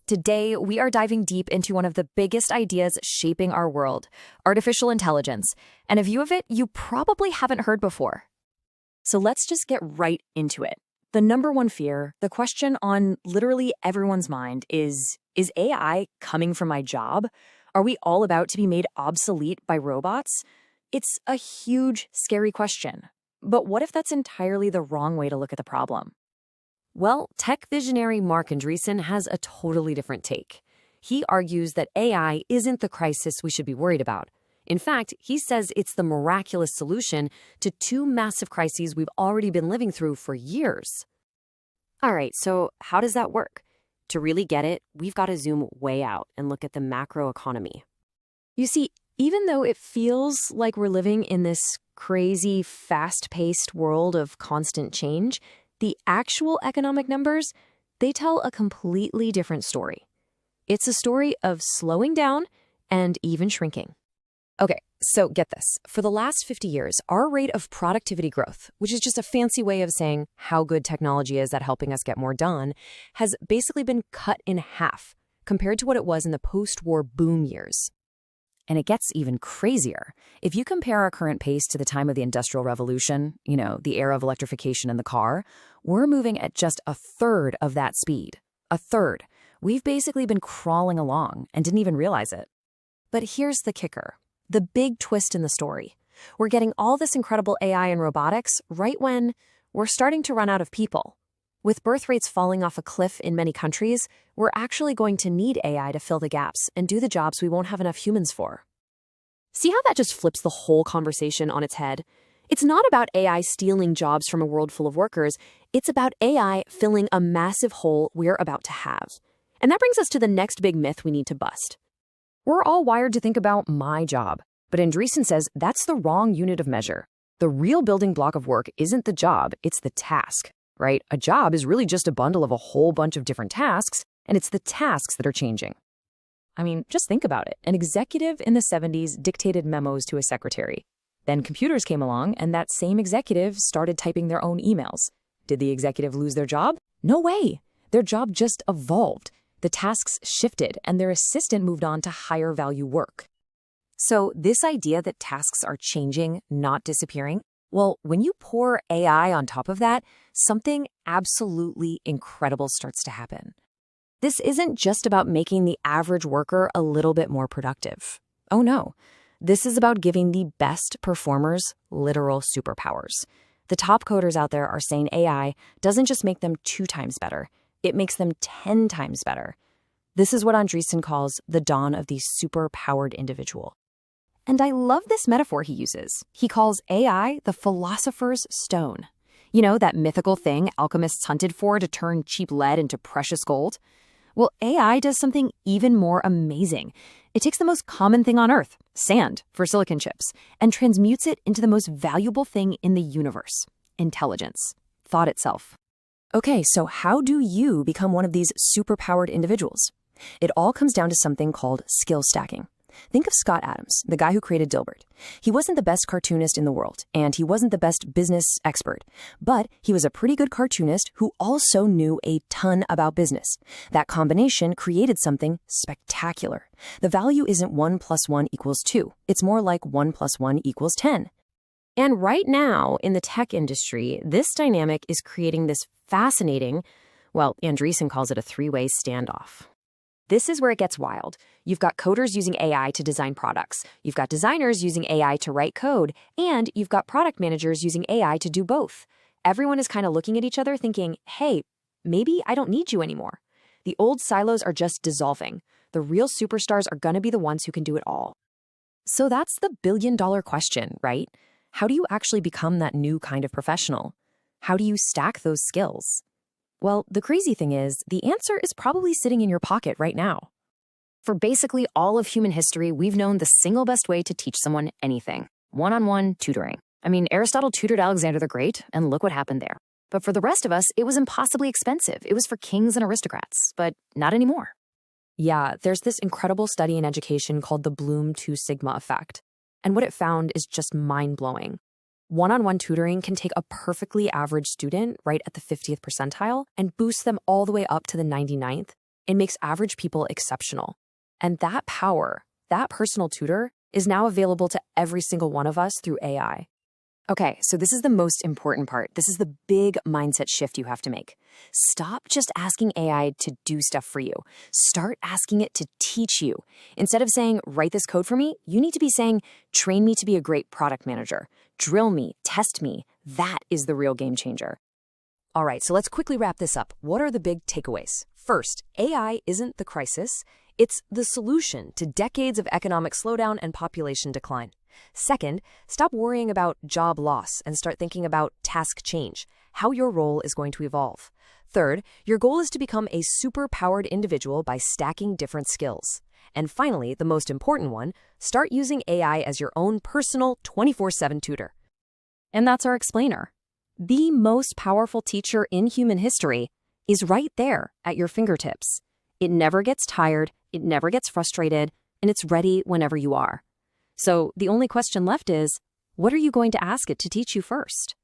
Today, we are diving deep into one of the biggest ideas shaping our world, artificial intelligence, and a view of it you probably haven't heard before. So let's just get right into it. The number one fear, the question on literally everyone's mind is AI coming for my job? Are we all about to be made obsolete by robots? It's a huge, scary question. But what if that's entirely the wrong way to look at the problem? Well, tech visionary Marc Andreessen has a totally different take. He argues that AI isn't the crisis we should be worried about. In fact, he says it's the miraculous solution to two massive crises we've already been living through for years. All right, so how does that work? To really get it, we've got to zoom way out and look at the macro economy. You see, even though it feels like we're living in this crazy, fast-paced world of constant change, the actual economic numbers, they tell a completely different story. It's a story of slowing down and even shrinking. Okay, so get this. For the last 50 years, our rate of productivity growth, which is just a fancy way of saying how good technology is at helping us get more done, has basically been cut in half compared to what it was in the post-war boom years. And it gets even crazier. If you compare our current pace to the time of the Industrial Revolution, the era of electrification in the car, we're moving at just a third of that speed. A third. We've basically been crawling along and didn't even realize it. But here's the kicker. The big twist in the story. We're getting all this incredible AI and robotics right when we're starting to run out of people. With birth rates falling off a cliff in many countries, we're actually going to need AI to fill the gaps and do the jobs we won't have enough humans for. See how that just flips the whole conversation on its head? It's not about AI stealing jobs from a world full of workers. It's about AI filling a massive hole we're about to have. And that brings us to the next big myth we need to bust. We're all wired to think about my job, but Andreessen says that's the wrong unit of measure. The real building block of work isn't the job, it's the task. Right? A job is really just a bundle of a whole bunch of different tasks, and it's the tasks that are changing. I mean, just think about it. An executive in the 70s dictated memos to a secretary. Then computers came along, and that same executive started typing their own emails. Did the executive lose their job? No way. Their job just evolved. The tasks shifted, and their assistant moved on to higher value work. So this idea that tasks are changing, not disappearing, well, when you pour AI on top of that, something absolutely incredible starts to happen. This isn't just about making the average worker a little bit more productive. Oh no, this is about giving the best performers literal superpowers. The top coders out there are saying AI doesn't just make them 2 times better, it makes them 10 times better. This is what Andreessen calls the dawn of the super-powered individual. And I love this metaphor he uses. He calls AI the philosopher's stone. You know, that mythical thing alchemists hunted for to turn cheap lead into precious gold? Well, AI does something even more amazing. It takes the most common thing on Earth, sand for silicon chips, and transmutes it into the most valuable thing in the universe, intelligence, thought itself. Okay, so how do you become one of these superpowered individuals? It all comes down to something called skill stacking. Think of Scott Adams, the guy who created Dilbert. He wasn't the best cartoonist in the world, and he wasn't the best business expert, but he was a pretty good cartoonist who also knew a ton about business. That combination created something spectacular. The value isn't 1 + 1 = 2. It's more like 1 + 1 = 10. And right now, in the tech industry, this dynamic is creating this fascinating, well, Andreessen calls it a 3-way standoff. This is where it gets wild. You've got coders using AI to design products. You've got designers using AI to write code. And you've got product managers using AI to do both. Everyone is kind of looking at each other thinking, hey, maybe I don't need you anymore. The old silos are just dissolving. The real superstars are going to be the ones who can do it all. So that's the billion-dollar question, right? How do you actually become that new kind of professional? How do you stack those skills? Well, the crazy thing is, the answer is probably sitting in your pocket right now. For basically all of human history, we've known the single best way to teach someone anything: one-on-one tutoring. I mean, Aristotle tutored Alexander the Great, and look what happened there. But for the rest of us, it was impossibly expensive. It was for kings and aristocrats, but not anymore. Yeah, there's this incredible study in education called the Bloom 2 Sigma effect. And what it found is just mind-blowing. One-on-one tutoring can take a perfectly average student right at the 50th percentile and boost them all the way up to the 99th It makes average people exceptional. And that power, that personal tutor, is now available to every single one of us through AI. Okay, so this is the most important part. This is the big mindset shift you have to make. Stop just asking AI to do stuff for you. Start asking it to teach you. Instead of saying, write this code for me, you need to be saying, train me to be a great product manager. Drill me, test me. That is the real game changer. All right, so let's quickly wrap this up. What are the big takeaways? First, AI isn't the crisis. It's the solution to decades of economic slowdown and population decline. Second, stop worrying about job loss and start thinking about task change, how your role is going to evolve. Third, your goal is to become a super-powered individual by stacking different skills. And finally, the most important one, start using AI as your own personal 24/7 tutor. And that's our explainer. The most powerful teacher in human history is right there at your fingertips. It never gets tired, it never gets frustrated, and it's ready whenever you are. So the only question left is, what are you going to ask it to teach you first?